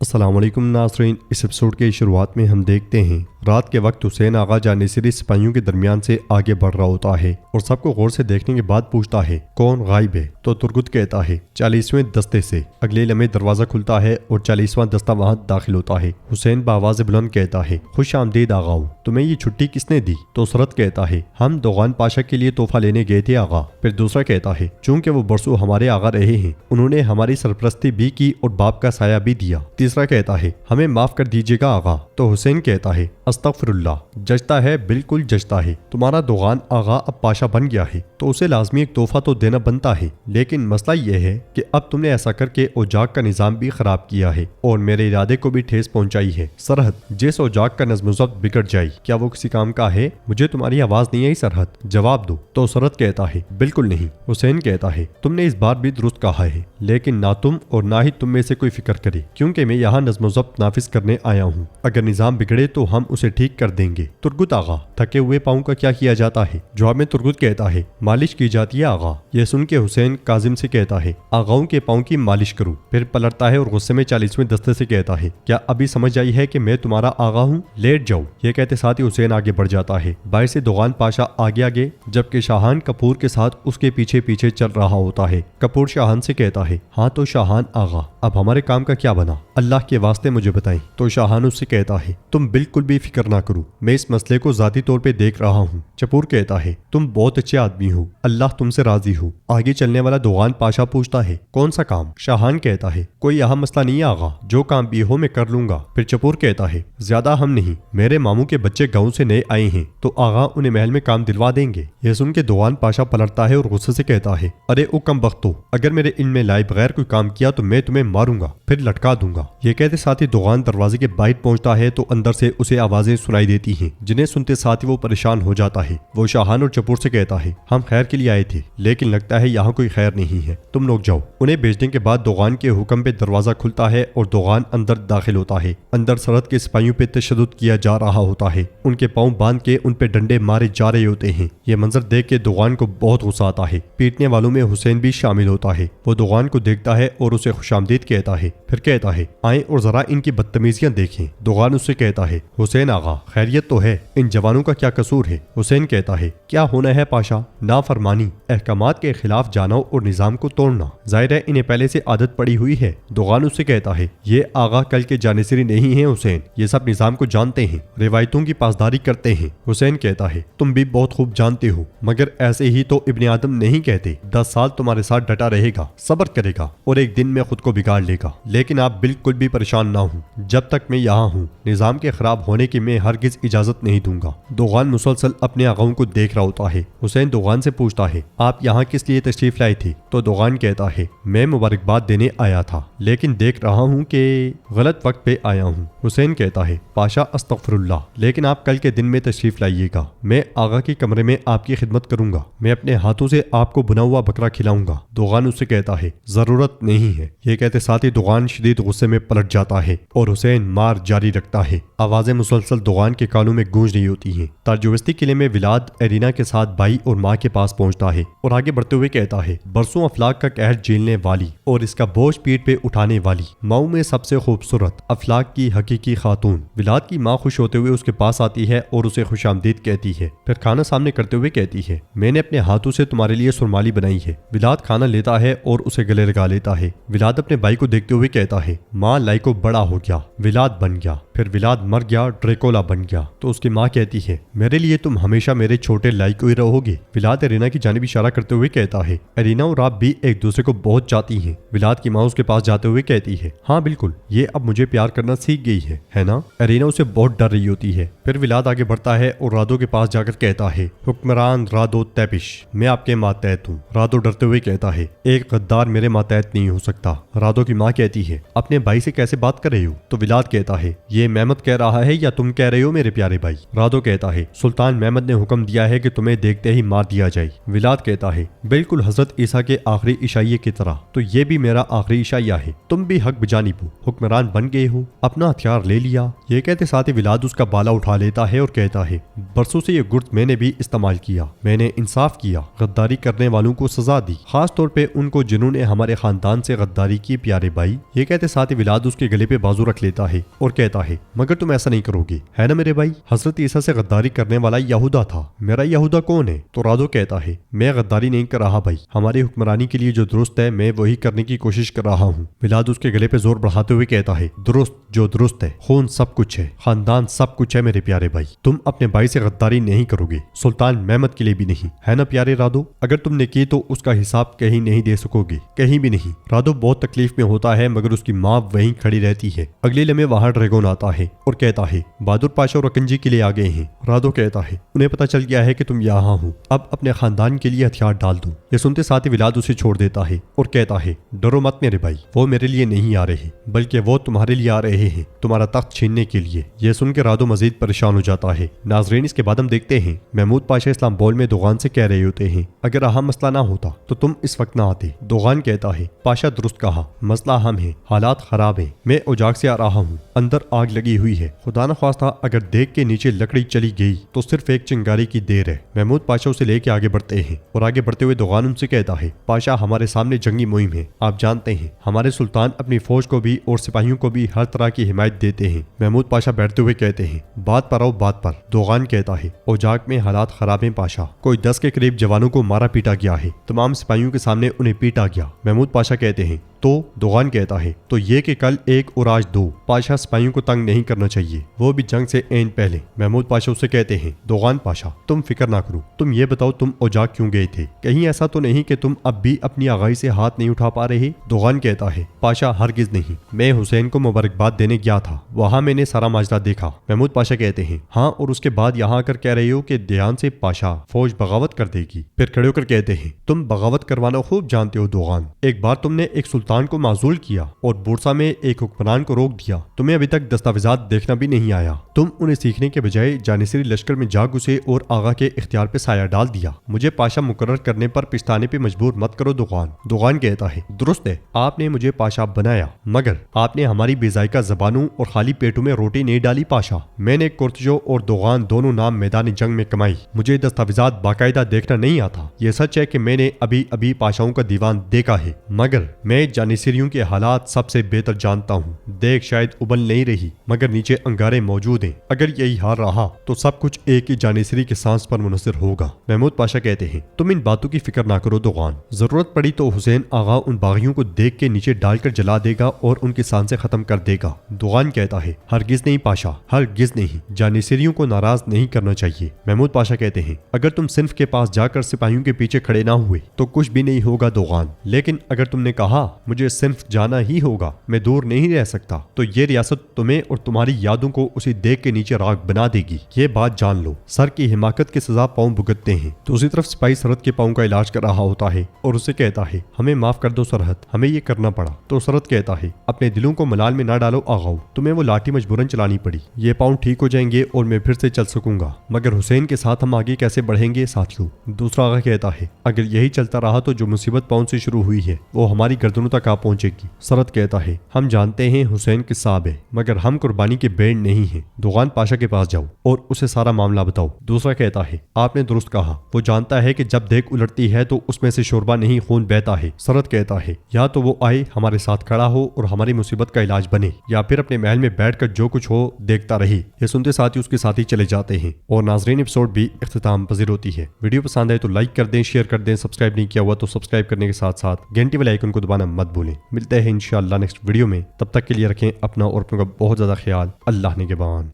السلام علیکم ناظرین، اس ایپیسوڈ کے شروعات میں ہم دیکھتے ہیں رات کے وقت حسین آغا جانشری سپاہیوں کے درمیان سے آگے بڑھ رہا ہوتا ہے اور سب کو غور سے دیکھنے کے بعد پوچھتا ہے کون غائب ہے؟ تو ترگت کہتا ہے 40ویں دستے سے۔ اگلے لمحے دروازہ کھلتا ہے اور 40واں دستہ وہاں داخل ہوتا ہے۔ حسین بآواز بلند کہتا ہے خوش آمدید آغاؤں، تمہیں یہ چھٹی کس نے دی؟ تو سرت کہتا ہے ہم دوغان پاشا کے لیے تحفہ لینے گئے تھے آغا۔ پھر دوسرا کہتا ہے چونکہ وہ برسوں ہمارے آغا رہے ہیں، انہوں نے ہماری سرپرستی بھی کی اور باپ کا سایہ بھی دیا۔ تیسرا کہتا ہے ہمیں معاف کر دیجیے گا آغا۔ تو حسین کہتا ہے استغفر اللہ، جچتا ہے، بالکل جچتا ہے، تمہارا دوغان آغا اب پاشا بن گیا ہے تو اسے لازمی ایک تحفہ تو دینا بنتا ہے، لیکن مسئلہ یہ ہے کہ اب تم نے ایسا کر کے اوجاق کا نظام بھی خراب کیا ہے اور میرے ارادے کو بھی ٹھیس پہنچائی ہے۔ سرحد، جس اوجاق کا نظم و ضبط بگڑ جائے کیا وہ کسی کام کا ہے؟ مجھے تمہاری آواز نہیں آئی سرحد، جواب دو۔ تو سرحد کہتا ہے بالکل نہیں۔ حسین کہتا ہے تم نے اس بار بھی درست کہا ہے، لیکن نہ تم اور نہ ہی تم میں سے کوئی فکر کرے، کیونکہ میں یہاں نظم و ضبط نافذ کرنے آیا ہوں۔ اگر نظام بگڑے تو ہم اسے ٹھیک کر دیں گے۔ ترگت آغا، تھکے ہوئے پاؤں کا کیا کیا جاتا ہے؟ جواب میں ترگت کہتا ہے مالش کی جاتی ہے آغا۔ یہ سن کے حسین کاظم سے کہتا ہے آغاؤں کے پاؤں کی مالش کروں۔ پھر پلٹتا ہے اور غصے میں 40ویں دستے سے کہتا ہے کیا ابھی سمجھ آئی ہے کہ میں تمہارا آغا ہوں؟ لیٹ جاؤ۔ یہ کہتے ساتھ ہی حسین آگے بڑھ جاتا ہے، باہر سے دوغان پاشا آگے آگے جبکہ شاہان کپور کے ساتھ اس کے پیچھے پیچھے چل رہا ہوتا ہے۔ کپور شاہان سے کہتا ہے ہاں تو شاہان آغا، اب ہمارے کام کا کیا بنا؟ اللہ کے واسطے مجھے بتائیں۔ تو شاہان اس سے کہتا ہے تم بالکل بھی فکر نہ کرو، میں اس مسئلے کو ذاتی طور پہ دیکھ رہا ہوں۔ کپور کہتا ہے تم بہت اچھے آدمی ہو، اللہ تم سے راضی ہو۔ آگے چلنے والا دوغان پاشا پوچھتا ہے کون سا کام؟ شاہان کہتا ہے کوئی اہم مسئلہ نہیں آغا، جو کام بھی ہو میں کر لوں گا۔ پھر چپور کہتا ہے زیادہ اہم نہیں، میرے ماموں کے بچے گاؤں سے نئے آئے ہیں تو آغا انہیں محل میں کام دلوا دیں گے۔ یہ سن کے دوغان پاشا پلٹتا ہے اور غصے سے کہتا ہے ارے او کم بختو، اگر میرے علم میں لائے بغیر کوئی کام کیا تو میں تمہیں ماروں گا، پھر لٹکا دوں گا۔ یہ کہتے ساتھ ہی دوغان دروازے کے باہر پہنچتا ہے تو اندر سے اسے آوازیں سنائی دیتی ہیں جنہیں سنتے ساتھ ہی وہ پریشان ہو جاتا ہے۔ وہ شاہان اور چپور سے کہتا ہے ہم خیر کے لیے آئے تھے، لیکن لگتا ہے یہاں کوئی خیر نہیں ہے، تم لوگ جاؤ۔ انہیں بھیجنے کے بعد دوغان کے حکم پہ دروازہ کھلتا ہے اور دوغان اندر داخل ہوتا ہے۔ اندر سرحد کے سپاہیوں پہ تشدد کیا جا رہا ہوتا ہے، ان کے پاؤں باندھ کے ان پہ ڈنڈے مارے جا رہے ہوتے ہیں۔ یہ منظر دیکھ کے دوغان کو بہت غصہ آتا ہے۔ پیٹنے والوں میں حسین بھی شامل ہوتا ہے۔ وہ دوغان کو دیکھتا ہے اور اسے خوش آمدید کہتا ہے، پھر کہتا ہے آئیں اور ذرا ان کی بدتمیزیاں دیکھیں۔ دوغان اس سے کہتا ہے حسین آغا خیریت تو ہے، ان جوانوں کا کیا قصور ہے؟ حسین کہتا ہے کیا ہونا ہے پاشا؟ نافرمانی، احکامات کے خلاف جانا اور نظام کو توڑنا، ظاہر ہے انہیں پہلے سے عادت پڑی ہوئی ہے۔ دوغان اس سے کہتا ہے یہ آغا کل کے جانشری نہیں ہیں حسین، یہ سب نظام کو جانتے ہیں، روایتوں کی پاسداری کرتے ہیں۔ حسین کہتا ہے تم بھی بہت خوب جانتے ہو، مگر ایسے ہی تو ابن آدم نہیں کہتے۔ 10 سال تمہارے ساتھ ڈٹا رہے گا، صبر کرے گا اور ایک دن میں خود کو بگاڑ لے گا، لیکن آپ بالکل بھی پریشان نہ ہوں، جب تک میں یہاں ہوں نظام کے خراب ہونے کی میں ہرگز اجازت نہیں دوں گا۔ دوغان مسلسل اپنے آغاؤں کو دیکھ رہا ہوتا ہے۔ حسین دوغان سے پوچھتا ہے آپ یہاں کس لیے تشریف لائے تھے؟ تو دوغان کہتا ہے میں مبارکباد دینے آیا تھا، لیکن دیکھ رہا ہوں کہ غلط وقت پہ آیا ہوں۔ حسین کہتا ہے پاشا استغفر اللہ، لیکن آپ کل کے دن میں تشریف لائیے گا، میں آغا کے کمرے میں آپ کی خدمت کروں گا، میں اپنے ہاتھوں سے آپ کو بنا ہوا بکرا کھلاؤں گا۔ دوغان اس سے کہتا ہے ضرورت نہیں ہے۔ یہ کہتے ساتھ ہی دوغان شدید غصے میں پلٹ جاتا ہے اور حسین مار جاری رکھتا ہے۔ آوازیں مسلسل دوغان کے کانوں میں گونج رہی ہوتی ہیں۔ ترجوستی قلعے میں ولاد ارینا کے ساتھ بھائی اور ماں کے پاس پہنچتا ہے اور آگے بڑھتے ہوئے کہتا ہے برسوں افلاک کا قہر جھیلنے والی اور اس کا بوجھ پیٹ پہ اٹھانے والی ماؤں میں سب سے خوبصورت افلاک کی حقیقی خاتون۔ ولاد کی ماں خوش ہوتے ہوئے اس کے پاس آتی ہے اور اسے خوش آمدید کہتی ہے، پھر کھانا سامنے کرتے ہوئے کہتی ہے میں نے اپنے ہاتھوں سے تمہارے لیے سرمالی بنائی ہے۔ ولاد کھانا لیتا ہے اور اسے گلے لگا لیتا ہے۔ ولاد اپنے بھائی کو دیکھتے ہوئے کہتا ہے ماں لائکو بڑا ہو گیا، ولاد بن گیا، پھر ولاد مر گیا، ڈریکولا بن گیا۔ تو اس کی ماں کہتی ہے میرے لیے تم ہمیشہ میرے چھوٹے لائکو ہی رہو گے۔ ولاد ارینا کی جانب اشارہ کرتے ہوئے کہتا ہے ارینا اور آپ بھی ایک دوسرے کو بہت چاہتی ہیں۔ ولاد کی ماں اس کے پاس جاتے ہوئے کہتی ہے ہاں بالکل، یہ اب مجھے پیار کرنا سیکھ گئی ہے نا؟ ارینا اسے بہت ڈر رہی ہوتی ہے۔ پھر ولاد آگے بڑھتا ہے اور رادو کے پاس جا کر کہتا ہے حکمران رادو تیپش، میں آپ کے ماتحت ہوں۔ رادو ڈرتے ہوئے کہتا ہے ایک غدار میرے ماتحت نہیں ہو سکتا۔ رادو کی ماں کہتی ہے اپنے بھائی سے کیسے بات کر رہے ہو؟ تو ولاد کہتا ہے یہ محمد کہہ رہا ہے یا تم کہہ رہے ہو میرے پیارے بھائی؟ رادو کہتا ہے سلطان محمد نے حکم دیا ہے کہ تمہیں دیکھتے ہی مار دیا جائے۔ ولاد کہتا ہے بالکل حضرت عیسیٰ کے آخری عشائیے کی طرح، تو یہ بھی میرا آخری عشائیہ ہے، تم بھی حق بجانب ہو، حکمران بن گئے ہو، اپنا ہتھیار لے لیا۔ یہ کہتے ساتھ ہی ولاد اس کا بالا اٹھا لیتا ہے اور کہتا ہے برسوں سے یہ گرد میں نے بھی استعمال کیا، میں نے انصاف کیا، غداری کرنے والوں کو سزا دی، خاص طور پہ ان کو جنہوں نے ہمارے خاندان سے غداری کی پیارے بھائی۔ یہ کہتے ساتھ ہی ولاد ولاد اس کے گلے پہ بازو رکھ لیتا ہے اور کہتا ہے مگر تم ایسا نہیں کرو گے ہے نا میرے بھائی؟ حضرت عیسیٰ سے غداری کرنے والا یہودا تھا، میرا یہودا کون ہے؟ تو رادو کہتا ہے میں غداری نہیں کر رہا بھائی، ہماری حکمرانی کے لیے جو درست ہے میں وہی کرنے کی کوشش کر رہا ہوں۔ ولاد اس کے گلے پہ زور بڑھاتے ہوئے کہتا ہے درست جو درست ہے، خون سب کچھ ہے، خاندان سب کچھ ہے میرے پیارے بھائی، تم اپنے بھائی سے غداری نہیں کرو گے، سلطان محمد کے لیے بھی نہیں، ہے نا پیارے رادو؟ اگر تم نے کی تو اس کا حساب کہیں نہیں دے سکو گے، کہیں بھی نہیں۔ رادو بہت تکلیف میں ہوتا ہے مگر اس کی ماں وہیں کھڑی رہتی ہے۔ اگلے لمحے وہاں ڈریگون آتا ہے اور کہتا ہے بہادر پاشا اور اکنجی کے لیے آ گئے ہیں۔ رادو کہتا ہے انہیں پتہ چل گیا ہے کہ تم یہاں ہو، اب اپنے خاندان کے لیے ہتھیار ڈال دو۔ یہ سنتے ساتھ ہی ولاد اسے چھوڑ دیتا ہے اور کہتا ہے ڈرو مت میرے بھائی، وہ میرے لیے نہیں آ رہے بلکہ وہ تمہارے لیے آ رہے ہیں، تمہارا تخت چھیننے کے لیے۔ یہ سن کے رادو مزید پریشان ہو جاتا ہے۔ ناظرین اس کے بعد ہم دیکھتے ہیں محمود پاشا اسلام بول میں دوغان سے کہہ رہے ہوتے ہیں اگر اہم مسئلہ نہ ہوتا تو تم اس وقت نہ آتے۔ دوغان کہتا ہے پاشا درست کہا، مسئلہ اہم ہے، حالات خراب ہیں، میں اجاگ سے آ رہا ہوں، اندر آگ لگی ہوئی ہے، خدا نخواستہ اگر دیگ کے نیچے لکڑی چلی گئی تو صرف ایک چنگاری کی دیر ہے۔ محمود پاشا اسے لے کے آگے بڑھتے ہیں اور آگے بڑھتے ہوئے دوغان ان سے کہتا ہے پاشا ہمارے سامنے جنگی مہم ہے، آپ جانتے ہیں ہمارے سلطان اپنی فوج کو بھی اور سپاہیوں کو بھی ہر طرح کی حمایت دیتے ہیں۔ محمود پاشا بیٹھتے ہوئے کہتے ہیں بات پر آؤ بات پر۔ دوغان کہتا ہے اوجاک میں حالات خراب ہیں پاشا، کوئی 10 کے قریب جوانوں کو مارا پیٹا گیا ہے، تمام سپاہیوں کے سامنے انہیں پیٹا گیا۔ محمود پاشا کہتے ہیں تو دوغان کہتا ہے تو یہ کہ کل ایک اور آج دو، پاشا سپاہیوں کو تنگ نہیں کرنا چاہیے، وہ بھی جنگ سے عین پہلے۔ محمود پاشا اسے کہتے ہیں دوغان پاشا تم فکر نہ کرو، تم یہ بتاؤ تم اوجاگ کیوں گئے تھے؟ کہیں ایسا تو نہیں کہ تم اب بھی اپنی آغائی سے ہاتھ نہیں اٹھا پا رہے؟ دوغان کہتا ہے پاشا ہرگز نہیں، میں حسین کو مبارکباد دینے گیا تھا، وہاں میں نے سارا ماجرا دیکھا۔ محمود پاشا کہتے ہیں ہاں اور اس کے بعد یہاں آ کر کہہ رہے ہو کہ دھیان سے پاشا فوج بغاوت کر دے گی؟ پھر کھڑے ہو کر کہتے ہیں تم بغاوت کروانا خوب جانتے ہو دوغان، ایک بار تم نے ایک سلطان کو معزول کیا اور بورسا میں ایک حکمران کو روک دیا، تمہیں ابھی تک دستاویزات دیکھنا بھی نہیں آیا، تم انہیں سیکھنے کے بجائے جانشری لشکر میں جا گھسے اور آغا کے اختیار پہ سایہ ڈال دیا۔ مجھے پاشا مقرر کرنے پر پچھتانے پہ مجبور مت کرو دوغان۔ دوغان کہتا ہے درست ہے، آپ نے مجھے پاشا بنایا مگر آپ نے ہماری بے ذائقہ زبانوں اور خالی پیٹوں میں روٹی نہیں ڈالی پاشا۔ میں نے کورتجو اور دوغان دونوں نام میدان جنگ میں کمائی، مجھے دستاویزات باقاعدہ دیکھنا نہیں آتا۔ یہ سچ ہے کہ میں نے ابھی پاشاؤں کا دیوان دیکھا ہے مگر میں جانشریوں کے حالات سب سے بہتر جانتا ہوں۔ دیکھ شاید ابل نہیں رہی مگر نیچے انگارے موجود ہیں، اگر یہی حال رہا تو سب کچھ ایک ہی جانشری کے سانس پر منحصر ہوگا۔ محمود پاشا کہتے ہیں تم ان باتوں کی فکر نہ کرو دوغان، ضرورت پڑی تو حسین آغا ان باغیوں کو دیکھ کے نیچے ڈال کر جلا دے گا اور ان کی سانسیں ختم کر دے گا۔ دوغان کہتا ہے ہرگز نہیں پاشا، ہرگز نہیں، جانشریوں کو ناراض نہیں کرنا چاہیے۔ محمود پاشا کہتے ہیں اگر تم صنف کے پاس جا کر سپاہیوں کے پیچھے کھڑے نہ ہوئے تو کچھ بھی نہیں ہوگا دوغان، لیکن اگر تم نے کہا مجھے صنف جانا ہی ہوگا، میں دور نہیں رہ سکتا، تو یہ ریاست تمہیں اور تمہاری یادوں کو اسی دیگ کے نیچے راکھ بنا دے گی، یہ بات جان لو۔ سر کی حماقت کی سزا پاؤں بھگتتے ہیں۔ دوسری طرف سپاہی سرحد کے پاؤں کا علاج کر رہا ہوتا ہے اور اسے کہتا ہے ہمیں معاف کر دو سرحد، ہمیں یہ کرنا پڑا۔ تو سرحد کہتا ہے اپنے دلوں کو ملال میں نہ ڈالو آغاؤ، تمہیں وہ لاٹھی مجبوراً چلانی پڑی، یہ پاؤں ٹھیک ہو جائیں گے اور میں پھر سے چل سکوں گا، مگر حسین کے ساتھ ہم آگے کیسے بڑھیں گے ساتھیوں؟ دوسرا آغا کہتا ہے اگر یہی چلتا رہا تو جو مصیبت پاؤں سے شروع ہوئی ہے وہ ہماری گردنوں تک آ پہنچے گی۔ سرحد کہتا ہے ہم جانتے ہیں حسین کے صاحب ہے مگر ہم قربانی کے بینڈ نہیں ہیں، دوغان پاشا کے پاس جاؤ اور اسے سارا معاملہ بتاؤ۔ دوسرا کہتا ہے آپ نے درست کہا، وہ جانتا ہے کہ جب دیگ الٹتی ہے تو اس میں سے شوربہ نہیں خون بہتا ہے۔ سرحد کہتا ہے یا تو وہ آئے ہمارے ساتھ کھڑا ہو اور ہماری مصیبت کا علاج بنے یا پھر اپنے محل میں بیٹھ کر جو کچھ ہو دیکھتا رہے۔ یہ سنتے ساتھ ہی اس کے ساتھی چلے جاتے ہیں اور ناظرین ایپیسوڈ بھی اختتام پذیر ہوتی ہے۔ ویڈیو پسند آئے تو لائک کر دیں، شیئر کر دیں، سبسکرائب نہیں کیا ہوا تو سبسکرائب کرنے کے ساتھ ساتھ گھنٹی والے آئیکن کو دبانا مت بھولیں۔ ملتے ہیں انشاءاللہ نیکسٹ ویڈیو میں، تب تک کے لیے رکھیں اپنا اور اپنوں کا بہت زیادہ خیال۔ اللہ نگہبان۔